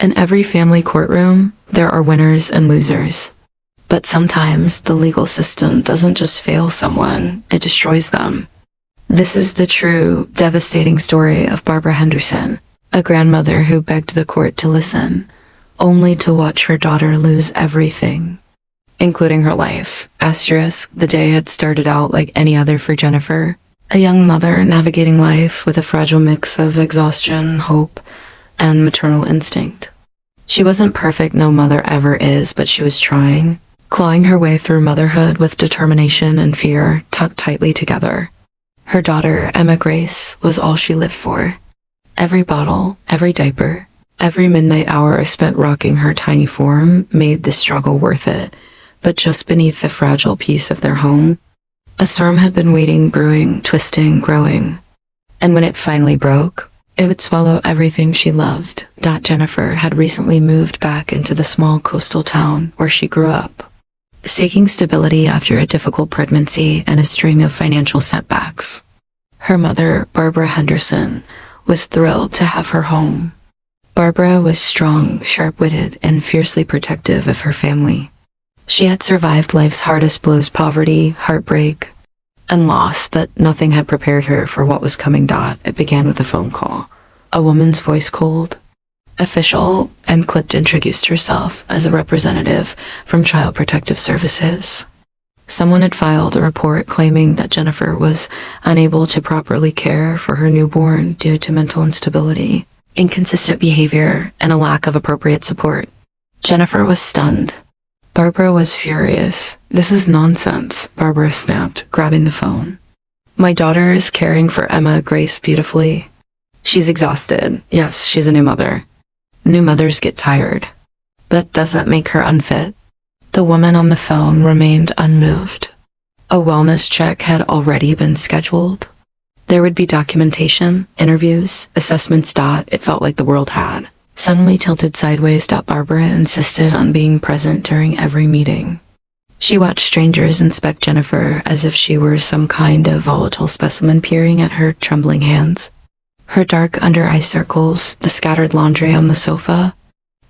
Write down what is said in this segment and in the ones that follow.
In every family courtroom, there are winners and losers. But sometimes the legal system doesn't just fail someone, it destroys them. This is the true, devastating story of Barbara Henderson, a grandmother who begged the court to listen, only to watch her daughter lose everything, including her life. The day had started out like any other for Jennifer, a young mother navigating life with a fragile mix of exhaustion, hope, and maternal instinct. She wasn't perfect, no mother ever is, but she was trying, clawing her way through motherhood with determination and fear tucked tightly together. Her daughter, Emma Grace, was all she lived for. Every bottle, every diaper, every midnight hour spent rocking her tiny form made the struggle worth it. But just beneath the fragile peace of their home, a storm had been waiting, brewing, twisting, growing. And when it finally broke, it would swallow everything she loved. Jennifer had recently moved back into the small coastal town where she grew up, seeking stability after a difficult pregnancy and a string of financial setbacks. Her mother, Barbara Henderson, was thrilled to have her home. Barbara was strong, sharp-witted, and fiercely protective of her family. She had survived life's hardest blows: poverty, heartbreak, and loss, but nothing had prepared her for what was coming. It began with a phone call. A woman's voice, cold, official, and clipped, introduced herself as a representative from Child Protective Services. Someone had filed a report claiming that Jennifer was unable to properly care for her newborn due to mental instability, inconsistent behavior, and a lack of appropriate support. Jennifer was stunned. Barbara was furious. "This is nonsense," Barbara snapped, grabbing the phone. "My daughter is caring for Emma Grace beautifully. She's exhausted. Yes, she's a new mother. New mothers get tired. That doesn't make her unfit." The woman on the phone remained unmoved. A wellness check had already been scheduled. There would be documentation, interviews, assessments. It felt like the world had suddenly tilted sideways. Barbara insisted on being present during every meeting. She watched strangers inspect Jennifer as if she were some kind of volatile specimen, peering at her trembling hands, her dark under-eye circles, the scattered laundry on the sofa,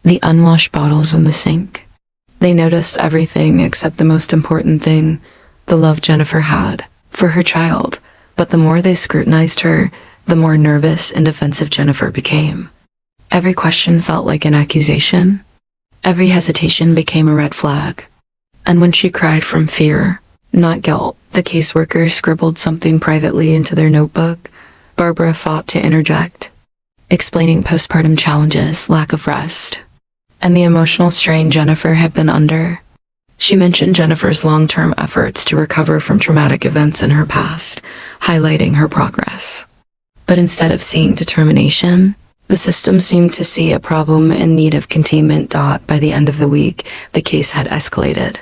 the unwashed bottles in the sink. They noticed everything except the most important thing, the love Jennifer had for her child. But the more they scrutinized her, the more nervous and defensive Jennifer became. Every question felt like an accusation. Every hesitation became a red flag. And when she cried from fear, not guilt, the caseworker scribbled something privately into their notebook. Barbara fought to interject, explaining postpartum challenges, lack of rest, and the emotional strain Jennifer had been under. She mentioned Jennifer's long-term efforts to recover from traumatic events in her past, highlighting her progress. But instead of seeing determination, the system seemed to see a problem in need of containment. By the end of the week, the case had escalated.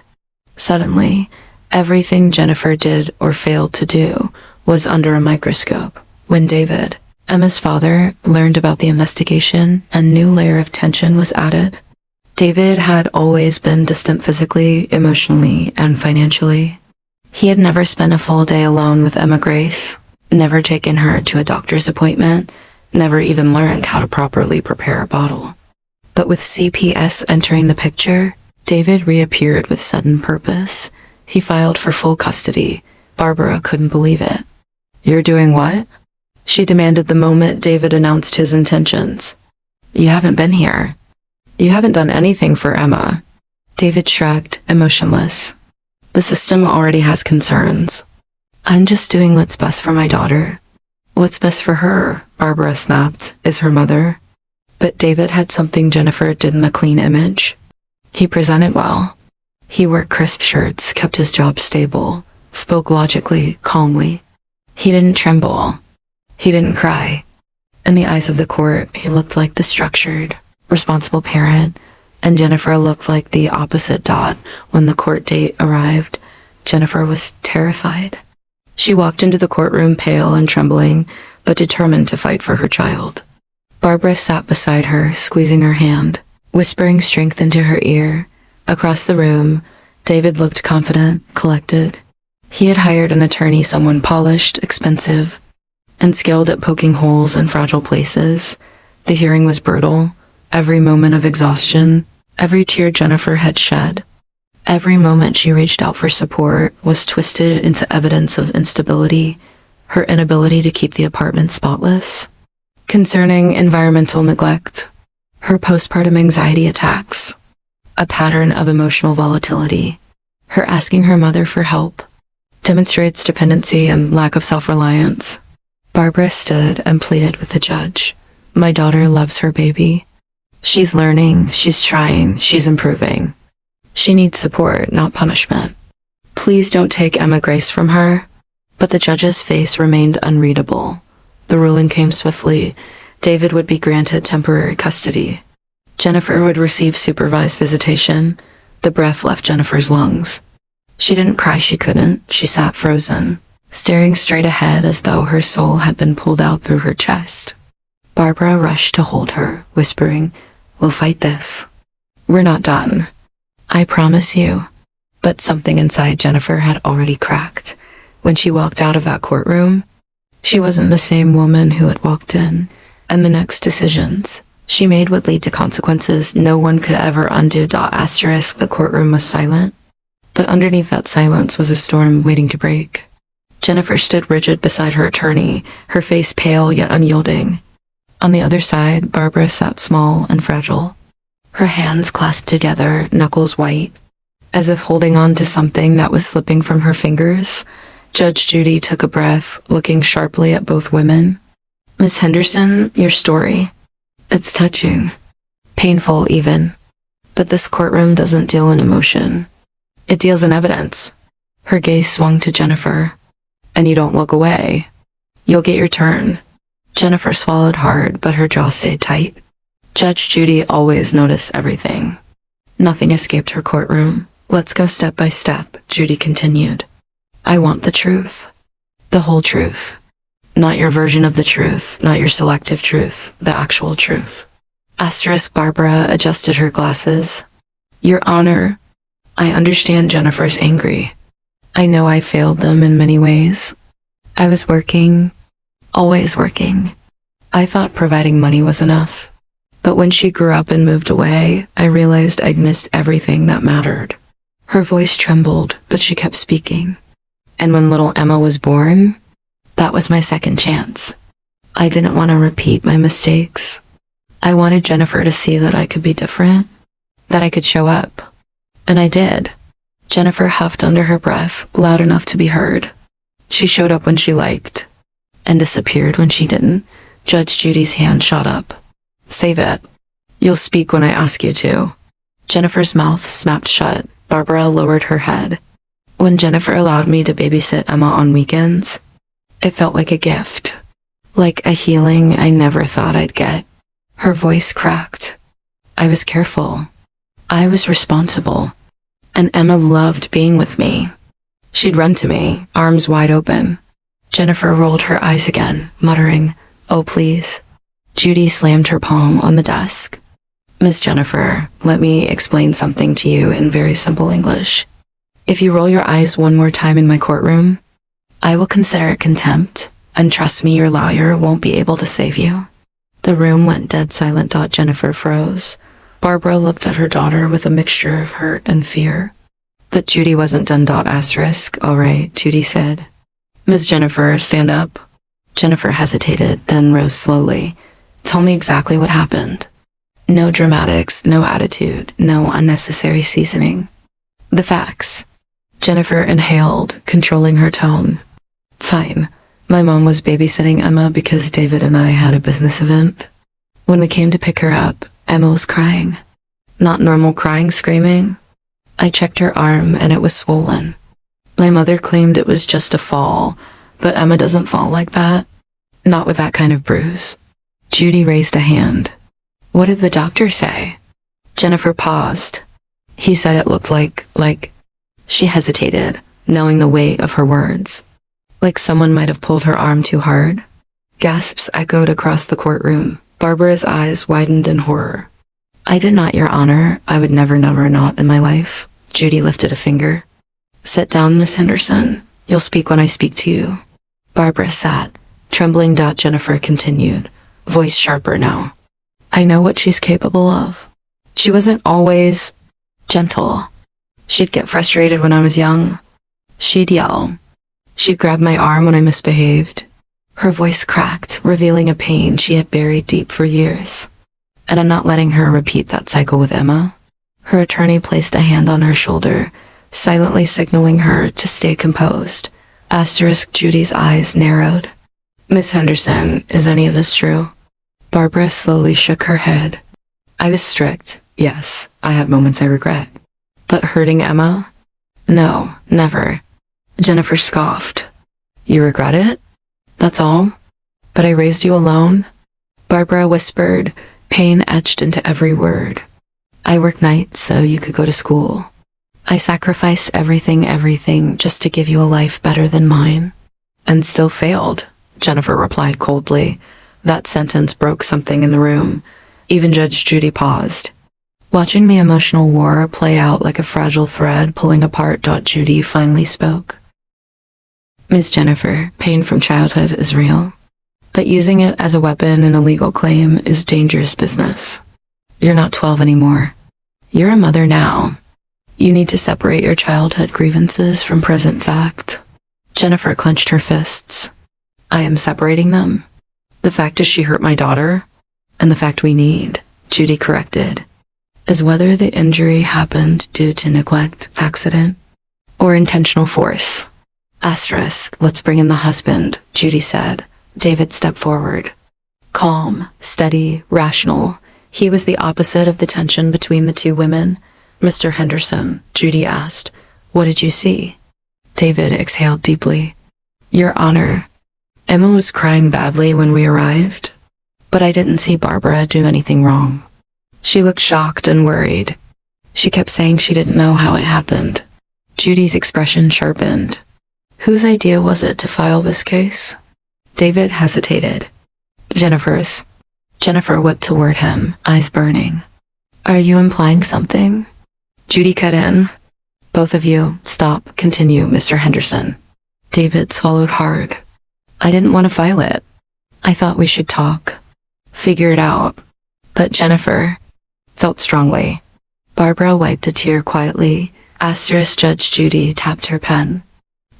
Suddenly, everything Jennifer did or failed to do was under a microscope. When David, Emma's father, learned about the investigation, a new layer of tension was added. David had always been distant physically, emotionally, and financially. He had never spent a full day alone with Emma Grace, never taken her to a doctor's appointment, never even learned how to properly prepare a bottle. But with CPS entering the picture, David reappeared with sudden purpose. He filed for full custody. Barbara couldn't believe it. "You're doing what?" she demanded the moment David announced his intentions. "You haven't been here. You haven't done anything for Emma." David shrugged, emotionless. "The system already has concerns. I'm just doing what's best for my daughter." "What's best for her?" Barbara snapped. "Is her mother." But David had something Jennifer didn't: a clean image. He presented well. He wore crisp shirts, kept his job stable, spoke logically, calmly. He didn't tremble. He didn't cry. In the eyes of the court, he looked like the structured, responsible parent, and Jennifer looked like the opposite. When the court date arrived, Jennifer was terrified. She walked into the courtroom pale and trembling, but determined to fight for her child. Barbara sat beside her, squeezing her hand, whispering strength into her ear. Across the room, David looked confident, collected. He had hired an attorney, someone polished, expensive, and skilled at poking holes in fragile places. The hearing was brutal, Every moment of exhaustion, every tear Jennifer had shed, every moment she reached out for support was twisted into evidence of instability, her inability to keep the apartment spotless. Concerning environmental neglect, her postpartum anxiety attacks, a pattern of emotional volatility, her asking her mother for help, demonstrates dependency and lack of self-reliance. Barbara stood and pleaded with the judge. My daughter loves her baby. She's learning, she's trying, she's improving. She needs support, not punishment. Please don't take Emma Grace from her. But the judge's face remained unreadable. The ruling came swiftly. David would be granted temporary custody. Jennifer would receive supervised visitation. The breath left Jennifer's lungs. She didn't cry, she couldn't. She sat frozen, staring straight ahead as though her soul had been pulled out through her chest. Barbara rushed to hold her, whispering, "We'll fight this. We're not done. I promise you." But something inside Jennifer had already cracked. When she walked out of that courtroom, she wasn't the same woman who had walked in, and the next decisions she made would lead to consequences no one could ever undo. The courtroom was silent, but underneath that silence was a storm waiting to break. Jennifer stood rigid beside her attorney, her face pale yet unyielding. On the other side, Barbara sat small and fragile, her hands clasped together, knuckles white, as if holding on to something that was slipping from her fingers. Judge Judy took a breath, looking sharply at both women. "Miss Henderson, your story. It's touching. Painful, even. But this courtroom doesn't deal in emotion. It deals in evidence." Her gaze swung to Jennifer. "And you don't look away. You'll get your turn." Jennifer swallowed hard, but her jaw stayed tight. Judge Judy always noticed everything. Nothing escaped her courtroom. "Let's go step by step," Judy continued. "I want the truth. The whole truth. Not your version of the truth, not your selective truth, the actual truth." Barbara adjusted her glasses. "Your Honor, I understand Jennifer's angry. I know I failed them in many ways. I was working, always working. I thought providing money was enough. But when she grew up and moved away, I realized I'd missed everything that mattered." Her voice trembled, but she kept speaking. "And when little Emma was born, that was my second chance. I didn't want to repeat my mistakes. I wanted Jennifer to see that I could be different, that I could show up. And I did." Jennifer huffed under her breath, loud enough to be heard. She showed up when she liked, and disappeared when she didn't. Judge Judy's hand shot up. "Save it. You'll speak when I ask you to." Jennifer's mouth snapped shut. Barbara lowered her head. "When Jennifer allowed me to babysit Emma on weekends, it felt like a gift, like a healing I never thought I'd get." Her voice cracked. "I was careful. I was responsible. And Emma loved being with me. She'd run to me, arms wide open." Jennifer rolled her eyes again, muttering, "Oh, please." Judy slammed her palm on the desk. "Miss Jennifer, let me explain something to you in very simple English. If you roll your eyes one more time in my courtroom, I will consider it contempt, and trust me, your lawyer won't be able to save you." The room went dead silent. Jennifer froze. Barbara looked at her daughter with a mixture of hurt and fear. But Judy wasn't done. "All right," Judy said. "Miss Jennifer, stand up." Jennifer hesitated, then rose slowly. "Tell me exactly what happened. No dramatics, no attitude, no unnecessary seasoning. The facts." Jennifer inhaled, controlling her tone. "Fine. My mom was babysitting Emma because David and I had a business event. When we came to pick her up, Emma was crying. Not normal crying, screaming. I checked her arm and it was swollen. My mother claimed it was just a fall, but Emma doesn't fall like that. Not with that kind of bruise." Judy raised a hand. "What did the doctor say?" Jennifer paused. "He said it looked like... She hesitated, knowing the weight of her words. Like someone might have pulled her arm too hard. Gasps echoed across the courtroom. Barbara's eyes widened in horror. "I did not, Your Honor. I would never not in my life." Judy lifted a finger. "Sit down, Miss Henderson. You'll speak when I speak to you." Barbara sat, trembling. Jennifer continued, voice sharper now. I know what she's capable of. She wasn't always gentle. She'd get frustrated when I was young. She'd yell. She'd grab my arm when I misbehaved. Her voice cracked, revealing a pain she had buried deep for years. And I'm not letting her repeat that cycle with Emma. Her attorney placed a hand on her shoulder, silently signaling her to stay composed. Judy's eyes narrowed. Miss Henderson, is any of this true? Barbara slowly shook her head. I was strict, yes, I have moments I regret. But hurting Emma? No, never. Jennifer scoffed. You regret it? That's all? But I raised you alone? Barbara whispered, pain etched into every word. I worked nights so you could go to school. I sacrificed everything just to give you a life better than mine. And still failed, Jennifer replied coldly. That sentence broke something in the room. Even Judge Judy paused. Watching the emotional war play out like a fragile thread pulling apart, Judy finally spoke. Miss Jennifer, pain from childhood is real, but using it as a weapon in a legal claim is dangerous business. You're not 12 anymore. You're a mother now. You need to separate your childhood grievances from present fact. Jennifer clenched her fists. I am separating them. The fact is she hurt my daughter, and the fact we need, Judy corrected, is whether the injury happened due to neglect, accident, or intentional force. Let's bring in the husband, Judy said. David stepped forward. Calm, steady, rational. He was the opposite of the tension between the two women. Mr. Henderson, Judy asked, what did you see? David exhaled deeply. Your Honor, Emma was crying badly when we arrived, but I didn't see Barbara do anything wrong. She looked shocked and worried. She kept saying she didn't know how it happened. Judy's expression sharpened. Whose idea was it to file this case? David hesitated. Jennifer's. Jennifer whipped toward him, eyes burning. Are you implying something? Judy cut in. Both of you, stop, continue, Mr. Henderson. David swallowed hard. I didn't want to file it. I thought we should talk. Figure it out. But Jennifer felt strongly. Barbara wiped a tear quietly. Judge Judy tapped her pen.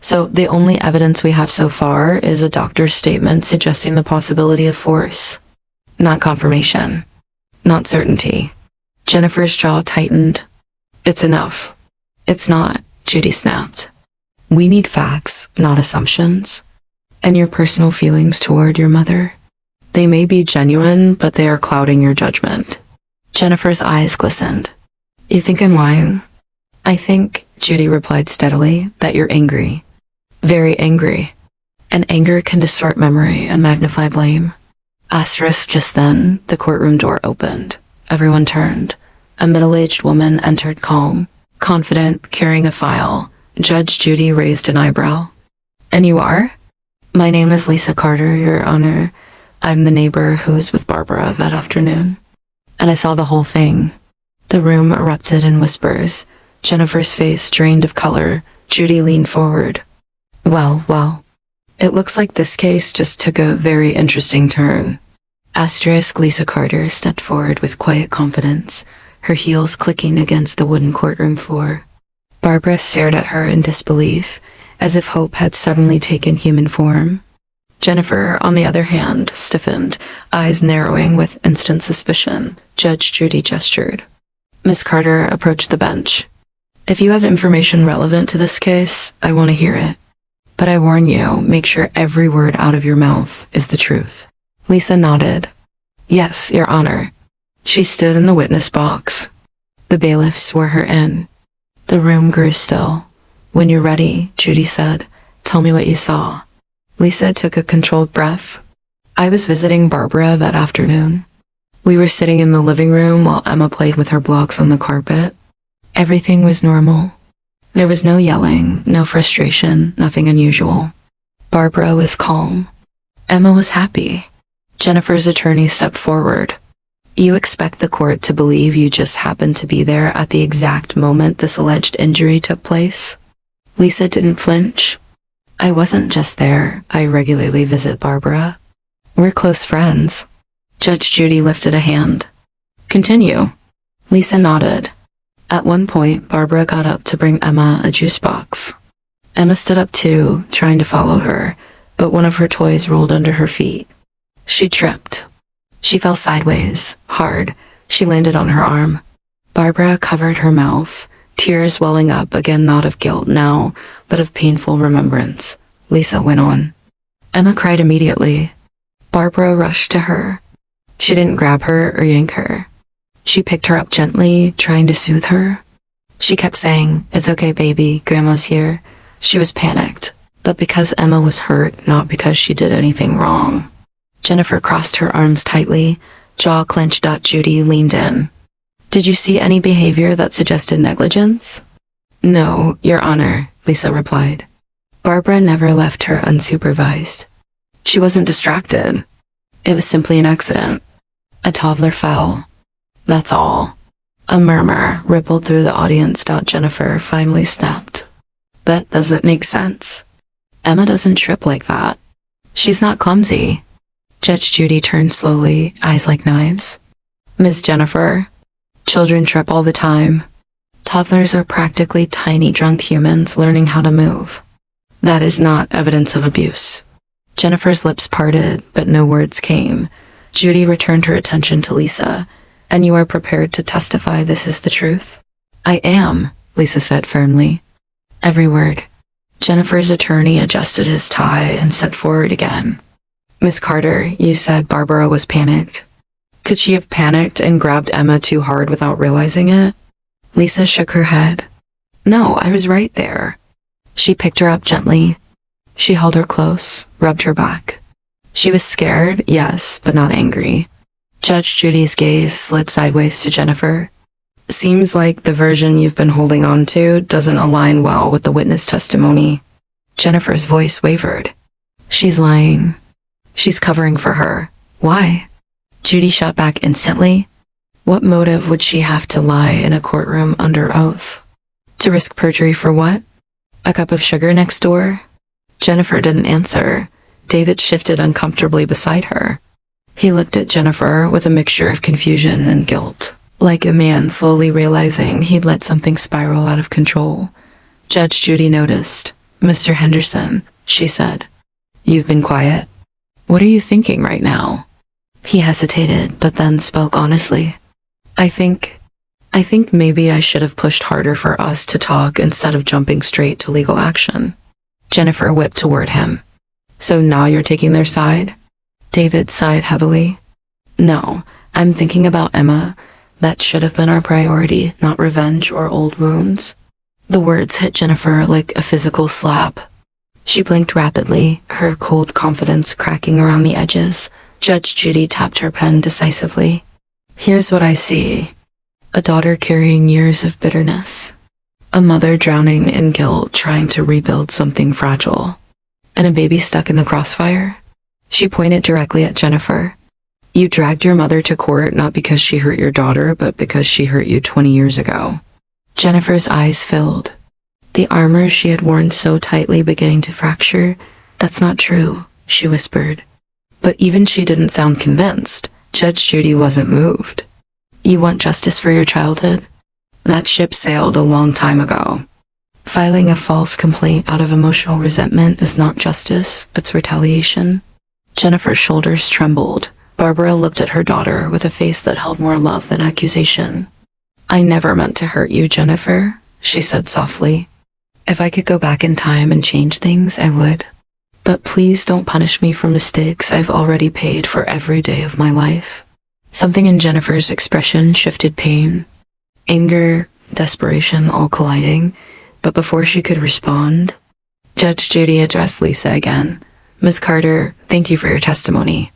So the only evidence we have so far is a doctor's statement suggesting the possibility of force. Not confirmation. Not certainty. Jennifer's jaw tightened. It's enough. It's not, Judy snapped. We need facts, not assumptions. And your personal feelings toward your mother. They may be genuine, but they are clouding your judgment. Jennifer's eyes glistened. You think I'm lying? I think, Judy replied steadily, that you're angry. Very angry. And anger can distort memory and magnify blame. Just then, the courtroom door opened. Everyone turned. A middle-aged woman entered calm, confident, carrying a file. Judge Judy raised an eyebrow. And you are? My name is Lisa Carter, Your Honor. I'm the neighbor who was with Barbara that afternoon. And I saw the whole thing. The room erupted in whispers. Jennifer's face drained of color. Judy leaned forward. Well, it looks like this case just took a very interesting turn. Lisa Carter stepped forward with quiet confidence, her heels clicking against the wooden courtroom floor. Barbara stared at her in disbelief, as if hope had suddenly taken human form. Jennifer, on the other hand, stiffened, eyes narrowing with instant suspicion. Judge Judy gestured. Miss Carter approached the bench. If you have information relevant to this case, I want to hear it. But I warn you, make sure every word out of your mouth is the truth. Lisa nodded. Yes, Your Honor. She stood in the witness box. The bailiff swore her in. The room grew still. When you're ready, Judy said, tell me what you saw. Lisa took a controlled breath. I was visiting Barbara that afternoon. We were sitting in the living room while Emma played with her blocks on the carpet. Everything was normal. There was no yelling, no frustration, nothing unusual. Barbara was calm. Emma was happy. Jennifer's attorney stepped forward. You expect the court to believe you just happened to be there at the exact moment this alleged injury took place? Lisa didn't flinch. I wasn't just there. I regularly visit Barbara. We're close friends. Judge Judy lifted a hand. Continue. Lisa nodded. At one point, Barbara got up to bring Emma a juice box. Emma stood up too, trying to follow her, but one of her toys rolled under her feet. She tripped. She fell sideways, hard. She landed on her arm. Barbara covered her mouth, tears welling up, again not of guilt now, but of painful remembrance. Lisa went on. Emma cried immediately. Barbara rushed to her. She didn't grab her or yank her. She picked her up gently, trying to soothe her. She kept saying, "It's okay, baby, Grandma's here." She was panicked, but because Emma was hurt, not because she did anything wrong. Jennifer crossed her arms tightly, jaw clenched. Judy leaned in. "Did you see any behavior that suggested negligence?" "No, Your Honor," Lisa replied. Barbara never left her unsupervised. She wasn't distracted. It was simply an accident. A toddler fell. That's all. A murmur rippled through the audience. Jennifer finally snapped. "That doesn't make sense. Emma doesn't trip like that. She's not clumsy." Judge Judy turned slowly, eyes like knives. "Miss Jennifer, children trip all the time. Toddlers are practically tiny drunk humans learning how to move. That is not evidence of abuse." Jennifer's lips parted, but no words came. Judy returned her attention to Lisa. "And you are prepared to testify this is the truth?" "I am," Lisa said firmly. "Every word." Jennifer's attorney adjusted his tie and stepped forward again. "Miss Carter, you said Barbara was panicked. Could she have panicked and grabbed Emma too hard without realizing it?" Lisa shook her head. "No, I was right there." She picked her up gently. She held her close, rubbed her back. She was scared, yes, but not angry. Judge Judy's gaze slid sideways to Jennifer. "Seems like the version you've been holding on to doesn't align well with the witness testimony." Jennifer's voice wavered. "She's lying. She's covering for her. Why?" Judy shot back instantly. What motive would she have to lie in a courtroom under oath? To risk perjury for what? A cup of sugar next door? Jennifer didn't answer. David shifted uncomfortably beside her. He looked at Jennifer with a mixture of confusion and guilt, like a man slowly realizing he'd let something spiral out of control. Judge Judy noticed. "Mr. Henderson," she said. "You've been quiet. What are you thinking right now?" He hesitated, but then spoke honestly. I think maybe I should have pushed harder for us to talk instead of jumping straight to legal action." Jennifer whipped toward him. "So now you're taking their side?" David sighed heavily. "No, I'm thinking about Emma. That should have been our priority, not revenge or old wounds." The words hit Jennifer like a physical slap. She blinked rapidly, her cold confidence cracking around the edges. Judge Judy tapped her pen decisively. "Here's what I see. A daughter carrying years of bitterness. A mother drowning in guilt trying to rebuild something fragile. And a baby stuck in the crossfire." She pointed directly at Jennifer. "You dragged your mother to court not because she hurt your daughter, but because she hurt you 20 years ago." Jennifer's eyes filled. The armor she had worn so tightly beginning to fracture. "That's not true," she whispered. But even she didn't sound convinced. Judge Judy wasn't moved. "You want justice for your childhood? That ship sailed a long time ago. Filing a false complaint out of emotional resentment is not justice, it's retaliation." Jennifer's shoulders trembled. Barbara looked at her daughter with a face that held more love than accusation. "I never meant to hurt you, Jennifer," she said softly. "If I could go back in time and change things, I would. But please don't punish me for mistakes I've already paid for every day of my life." Something in Jennifer's expression shifted pain, anger, desperation all colliding, but before she could respond, Judge Judy addressed Lisa again. "Ms. Carter, thank you for your testimony."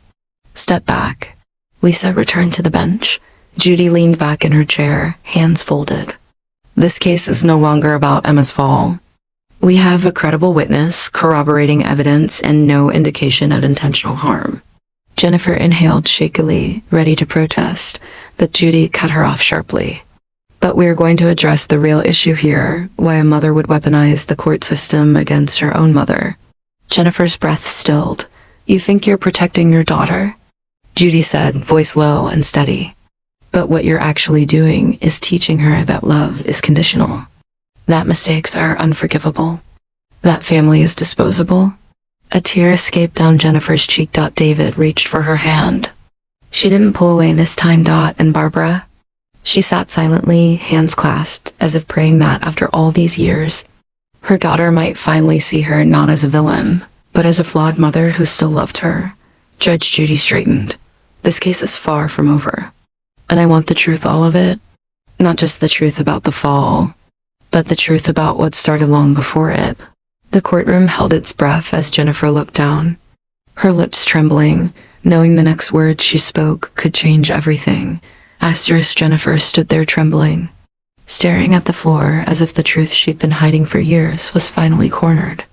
"Step back." Lisa returned to the bench. Judy leaned back in her chair, hands folded. "This case is no longer about Emma's fall. We have a credible witness, corroborating evidence, and no indication of intentional harm." Jennifer inhaled shakily, ready to protest, but Judy cut her off sharply. "But we are going to address the real issue here, why a mother would weaponize the court system against her own mother." Jennifer's breath stilled. "You think you're protecting your daughter?" Judy said, voice low and steady. But what you're actually doing is teaching her that love is conditional. That mistakes are unforgivable. That family is disposable. A tear escaped down Jennifer's cheek. David reached for her hand. She didn't pull away this time. And Barbara? She sat silently, hands clasped, as if praying that after all these years, her daughter might finally see her not as a villain, but as a flawed mother who still loved her. Judge Judy straightened. This case is far from over. And I want the truth, all of it. Not just the truth about the fall, but the truth about what started long before it. The courtroom held its breath as Jennifer looked down, her lips trembling, knowing the next words she spoke could change everything. Jennifer stood there trembling, staring at the floor as if the truth she'd been hiding for years was finally cornered.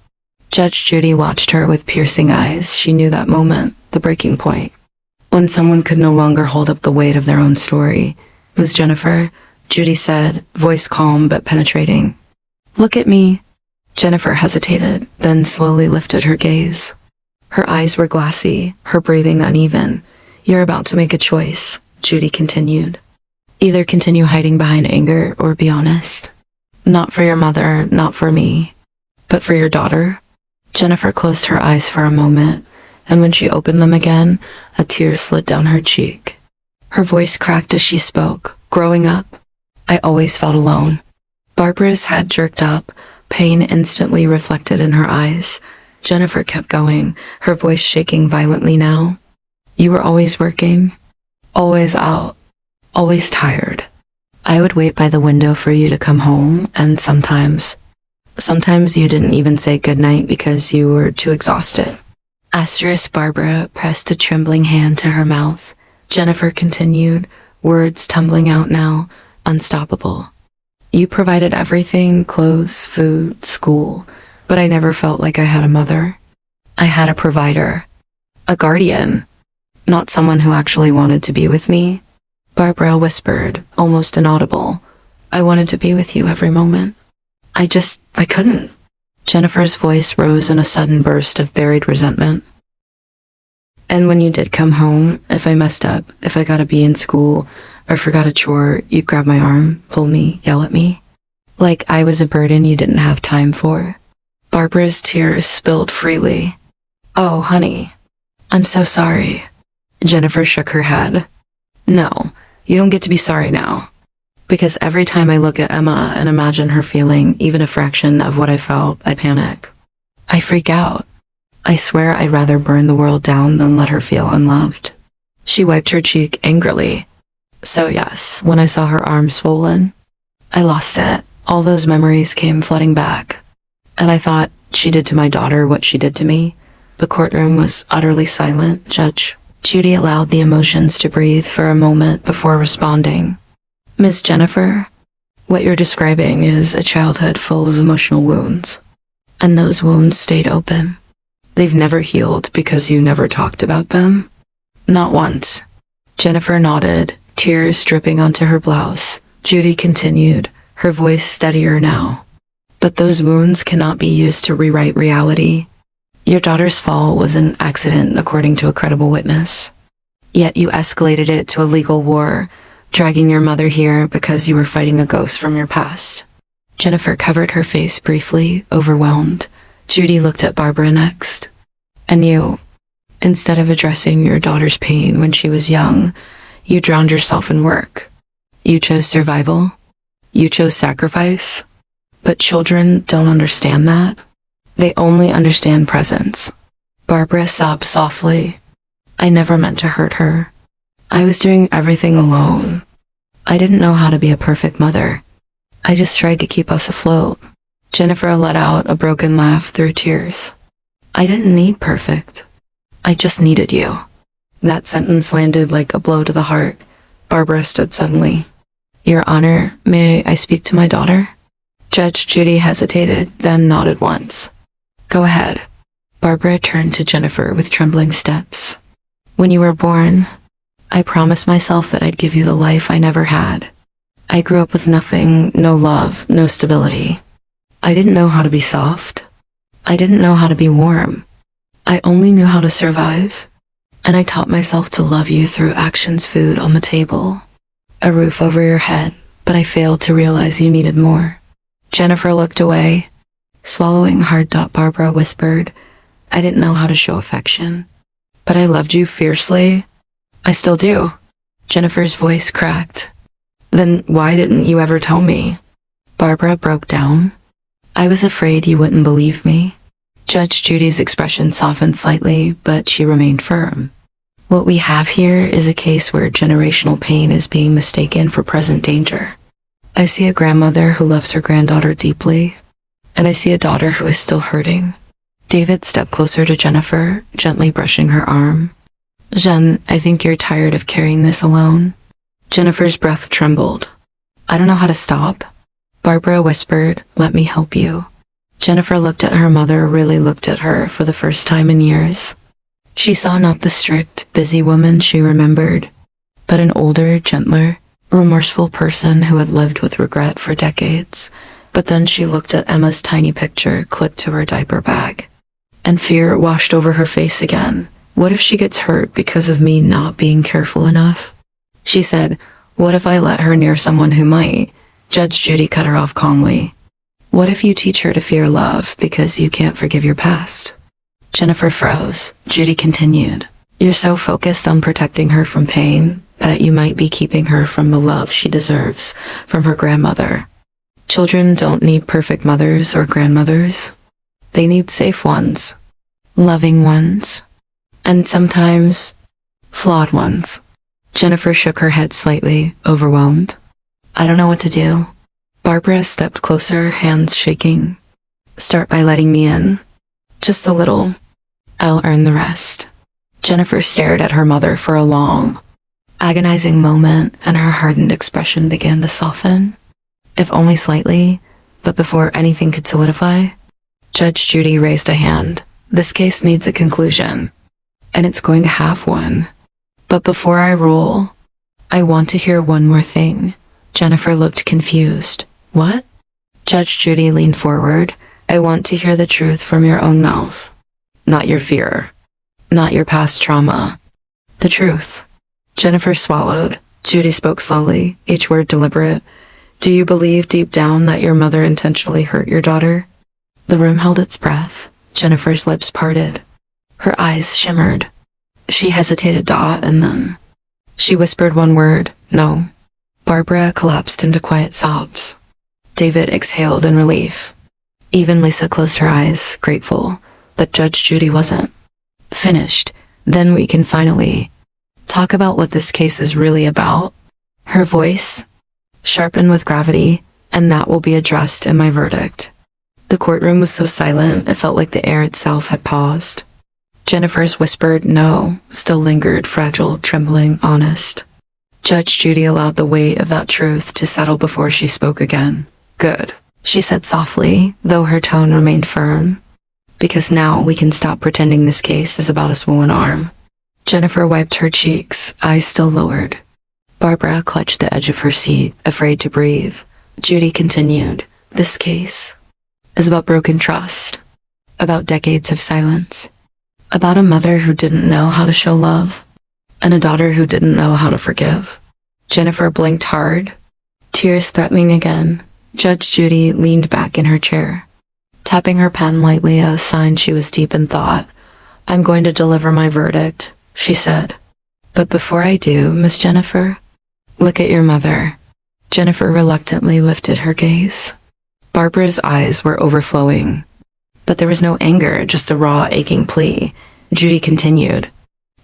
Judge Judy watched her with piercing eyes. She knew that moment, the breaking point, when someone could no longer hold up the weight of their own story. It was Jennifer, Judy said, voice calm but penetrating. Look at me. Jennifer hesitated, then slowly lifted her gaze. Her eyes were glassy, her breathing uneven. You're about to make a choice, Judy continued. Either continue hiding behind anger or be honest. Not for your mother, not for me, but for your daughter. Jennifer closed her eyes for a moment, and when she opened them again, a tear slid down her cheek. Her voice cracked as she spoke. Growing up, I always felt alone. Barbara's head jerked up, pain instantly reflected in her eyes. Jennifer kept going, her voice shaking violently now. You were always working, always out, always tired. I would wait by the window for you to come home, and sometimes you didn't even say goodnight because you were too exhausted. Barbara pressed a trembling hand to her mouth. Jennifer continued, words tumbling out now, unstoppable. You provided everything, clothes, food, school, but I never felt like I had a mother. I had a provider, a guardian, not someone who actually wanted to be with me. Barbara whispered, almost inaudible. I wanted to be with you every moment. I couldn't. Jennifer's voice rose in a sudden burst of buried resentment. And when you did come home, if I messed up, if I got a B in school, or forgot a chore, you'd grab my arm, pull me, yell at me. Like I was a burden you didn't have time for. Barbara's tears spilled freely. Oh, honey, I'm so sorry. Jennifer shook her head. No, you don't get to be sorry now. Because every time I look at Emma and imagine her feeling even a fraction of what I felt, I panic. I freak out. I swear I'd rather burn the world down than let her feel unloved. She wiped her cheek angrily. So yes, when I saw her arm swollen, I lost it. All those memories came flooding back. And I thought she did to my daughter what she did to me. The courtroom was utterly silent. Judge Judy allowed the emotions to breathe for a moment before responding. Miss Jennifer, what you're describing is a childhood full of emotional wounds. And those wounds stayed open. They've never healed because you never talked about them. Not once. Jennifer nodded, tears dripping onto her blouse. Judy continued, her voice steadier now. But those wounds cannot be used to rewrite reality. Your daughter's fall was an accident, according to a credible witness. Yet you escalated it to a legal war, dragging your mother here because you were fighting a ghost from your past. Jennifer covered her face briefly, overwhelmed. Judy looked at Barbara next. And you, instead of addressing your daughter's pain when she was young, you drowned yourself in work. You chose survival. You chose sacrifice. But children don't understand that. They only understand presence. Barbara sobbed softly. I never meant to hurt her. I was doing everything alone. I didn't know how to be a perfect mother. I just tried to keep us afloat. Jennifer let out a broken laugh through tears. I didn't need perfect. I just needed you. That sentence landed like a blow to the heart. Barbara stood suddenly. Your Honor, may I speak to my daughter? Judge Judy hesitated, then nodded once. Go ahead. Barbara turned to Jennifer with trembling steps. When you were born, I promised myself that I'd give you the life I never had. I grew up with nothing, no love, no stability. I didn't know how to be soft. I didn't know how to be warm. I only knew how to survive. And I taught myself to love you through actions, food on the table, a roof over your head, but I failed to realize you needed more. Jennifer looked away, swallowing hard. Barbara whispered, I didn't know how to show affection, but I loved you fiercely. I still do. Jennifer's voice cracked. Then why didn't you ever tell me? Barbara broke down. I was afraid you wouldn't believe me. Judge Judy's expression softened slightly, but she remained firm. What we have here is a case where generational pain is being mistaken for present danger. I see a grandmother who loves her granddaughter deeply, and I see a daughter who is still hurting. David stepped closer to Jennifer, gently brushing her arm. Jen, I think you're tired of carrying this alone. Jennifer's breath trembled. I don't know how to stop. Barbara whispered, let me help you. Jennifer looked at her mother, really looked at her for the first time in years. She saw not the strict, busy woman she remembered, but an older, gentler, remorseful person who had lived with regret for decades. But then she looked at Emma's tiny picture clipped to her diaper bag, and fear washed over her face again. What if she gets hurt because of me not being careful enough? She said, what if I let her near someone who might? Judge Judy cut her off calmly. What if you teach her to fear love because you can't forgive your past? Jennifer froze. Judy continued, you're so focused on protecting her from pain that you might be keeping her from the love she deserves from her grandmother. Children don't need perfect mothers or grandmothers. They need safe ones, loving ones, and sometimes flawed ones. Jennifer shook her head slightly, overwhelmed. I don't know what to do. Barbara stepped closer, hands shaking. Start by letting me in. Just a little. I'll earn the rest. Jennifer stared at her mother for a long, agonizing moment, and her hardened expression began to soften. If only slightly, but before anything could solidify, Judge Judy raised a hand. This case needs a conclusion, and it's going to have one. But before I rule, I want to hear one more thing. Jennifer looked confused. What? Judge Judy leaned forward. I want to hear the truth from your own mouth. Not your fear. Not your past trauma. The truth. Jennifer swallowed. Judy spoke slowly, each word deliberate. Do you believe deep down that your mother intentionally hurt your daughter? The room held its breath. Jennifer's lips parted. Her eyes shimmered. She hesitated, and then she whispered one word, no. Barbara collapsed into quiet sobs. David exhaled in relief. Even Lisa closed her eyes, grateful that Judge Judy wasn't finished. Then we can finally talk about what this case is really about. Her voice sharpened with gravity, and that will be addressed in my verdict. The courtroom was so silent, it felt like the air itself had paused. Jennifer's whispered no still lingered, fragile, trembling, honest. Judge Judy allowed the weight of that truth to settle before she spoke again. Good, she said softly, though her tone remained firm. Because now we can stop pretending this case is about a swollen arm. Jennifer wiped her cheeks, eyes still lowered. Barbara clutched the edge of her seat, afraid to breathe. Judy continued, this case is about broken trust, about decades of silence, about a mother who didn't know how to show love, and a daughter who didn't know how to forgive. Jennifer blinked hard, tears threatening again. Judge Judy leaned back in her chair, tapping her pen lightly, a sign she was deep in thought. I'm going to deliver my verdict, she said. But before I do, Miss Jennifer, look at your mother. Jennifer reluctantly lifted her gaze. Barbara's eyes were overflowing, but there was no anger, just a raw, aching plea. Judy continued,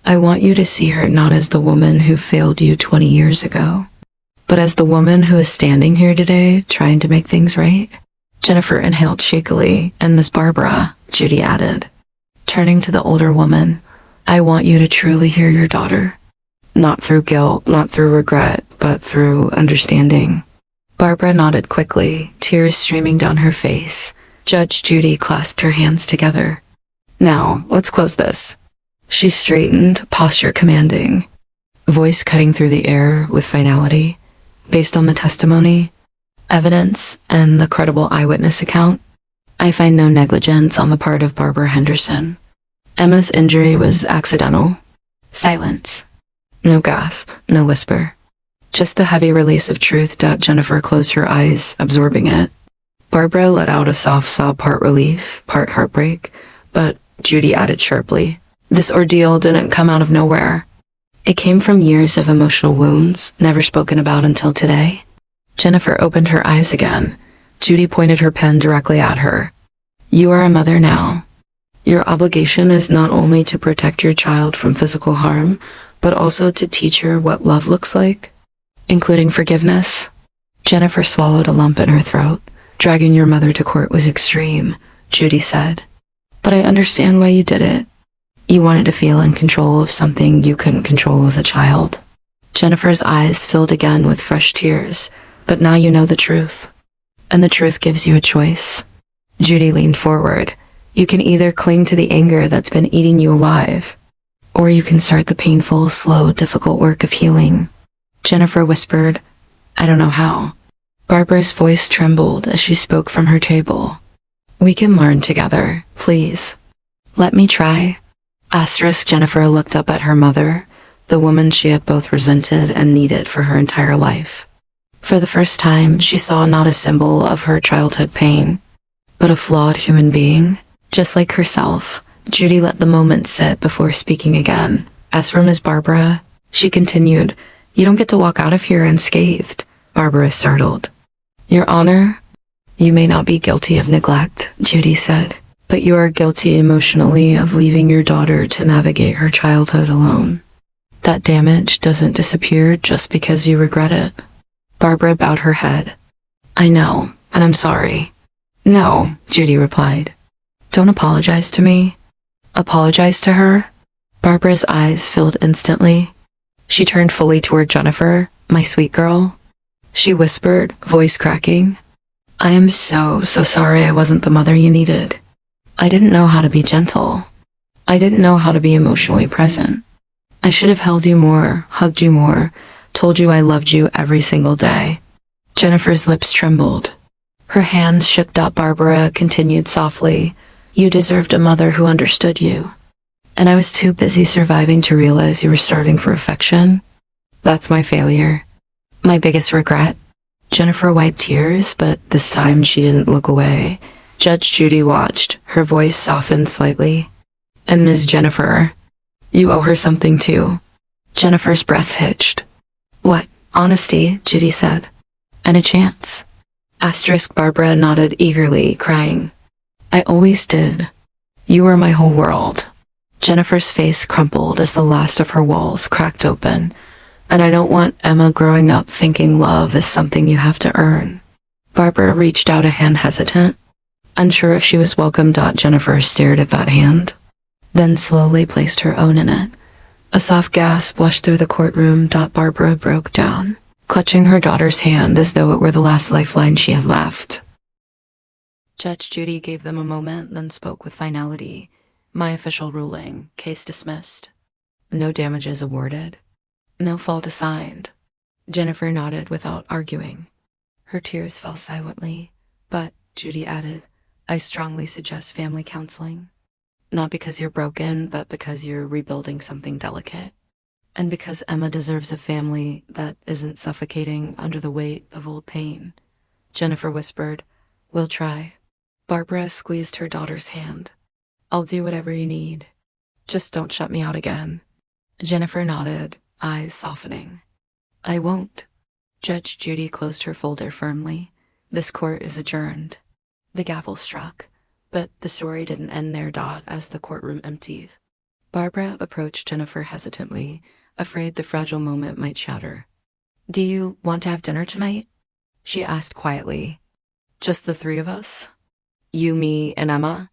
I want you to see her not as the woman who failed you 20 years ago, but as the woman who is standing here today, trying to make things right. Jennifer inhaled shakily, and Miss Barbara, Judy added, turning to the older woman, I want you to truly hear your daughter. Not through guilt, not through regret, but through understanding. Barbara nodded quickly, tears streaming down her face. Judge Judy clasped her hands together. Now, let's close this. She straightened, posture commanding, voice cutting through the air with finality. Based on the testimony, evidence, and the credible eyewitness account, I find no negligence on the part of Barbara Henderson. Emma's injury was accidental. Silence. No gasp, no whisper. Just the heavy release of truth. Jennifer closed her eyes, absorbing it. Barbara let out a soft sob, part relief, part heartbreak, but Judy added sharply, "This ordeal didn't come out of nowhere. It came from years of emotional wounds, never spoken about until today." Jennifer opened her eyes again. Judy pointed her pen directly at her. "You are a mother now. Your obligation is not only to protect your child from physical harm, but also to teach her what love looks like, including forgiveness." Jennifer swallowed a lump in her throat. "Dragging your mother to court was extreme," Judy said. "But I understand why you did it. You wanted to feel in control of something you couldn't control as a child." Jennifer's eyes filled again with fresh tears. "But now you know the truth. And the truth gives you a choice." Judy leaned forward. "You can either cling to the anger that's been eating you alive, or you can start the painful, slow, difficult work of healing." Jennifer whispered, "I don't know how." Barbara's voice trembled as she spoke from her table. "We can learn together, please. Let me try." Jennifer looked up at her mother, the woman she had both resented and needed for her entire life. For the first time, she saw not a symbol of her childhood pain, but a flawed human being, just like herself. Judy let the moment sit before speaking again. "As for Miss Barbara," she continued, "you don't get to walk out of here unscathed." Barbara startled. "Your Honor, you may not be guilty of neglect," Judy said, "but you are guilty emotionally of leaving your daughter to navigate her childhood alone. That damage doesn't disappear just because you regret it." Barbara bowed her head. "I know, and I'm sorry." "No," Judy replied. "Don't apologize to me. Apologize to her." Barbara's eyes filled instantly. She turned fully toward Jennifer. "My sweet girl," she whispered, voice cracking. "I am so sorry I wasn't the mother you needed. I didn't know how to be gentle. I didn't know how to be emotionally present. I should have held you more, hugged you more, told you I loved you every single day." Jennifer's lips trembled. Her hands shook. Barbara continued softly, "You deserved a mother who understood you. And I was too busy surviving to realize you were starving for affection. That's my failure. My biggest regret." Jennifer wiped tears, but this time she didn't look away. Judge Judy watched, her voice softened slightly. "And Ms. Jennifer, you owe her something too." Jennifer's breath hitched. "What?" "Honesty," Judy said. "And a chance." Barbara nodded eagerly, crying, "I always did. You were my whole world." Jennifer's face crumpled as the last of her walls cracked open. "And I don't want Emma growing up thinking love is something you have to earn." Barbara reached out a hand, hesitant, unsure if she was welcome. Jennifer stared at that hand, then slowly placed her own in it. A soft gasp washed through the courtroom. Barbara broke down, clutching her daughter's hand as though it were the last lifeline she had left. Judge Judy gave them a moment, then spoke with finality. "My official ruling, case dismissed. No damages awarded. No fault assigned." Jennifer nodded without arguing. Her tears fell silently, but, Judy added, "I strongly suggest family counseling. Not because you're broken, but because you're rebuilding something delicate. And because Emma deserves a family that isn't suffocating under the weight of old pain." Jennifer whispered, "We'll try." Barbara squeezed her daughter's hand. "I'll do whatever you need. Just don't shut me out again." Jennifer nodded, eyes softening. "I won't." Judge Judy closed her folder firmly. "This court is adjourned." The gavel struck, but the story didn't end there. As the courtroom emptied, Barbara approached Jennifer hesitantly, afraid the fragile moment might shatter. "Do you want to have dinner tonight?" she asked quietly. "Just the three of us? You, me, and Emma?"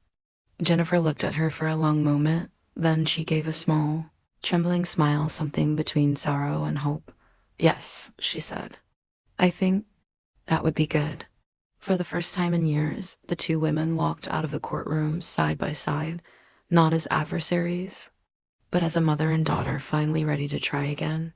Jennifer looked at her for a long moment, then she gave a small, trembling smile, something between sorrow and hope. "Yes," she said. "I think that would be good." For the first time in years, the two women walked out of the courtroom side by side, not as adversaries, but as a mother and daughter finally ready to try again.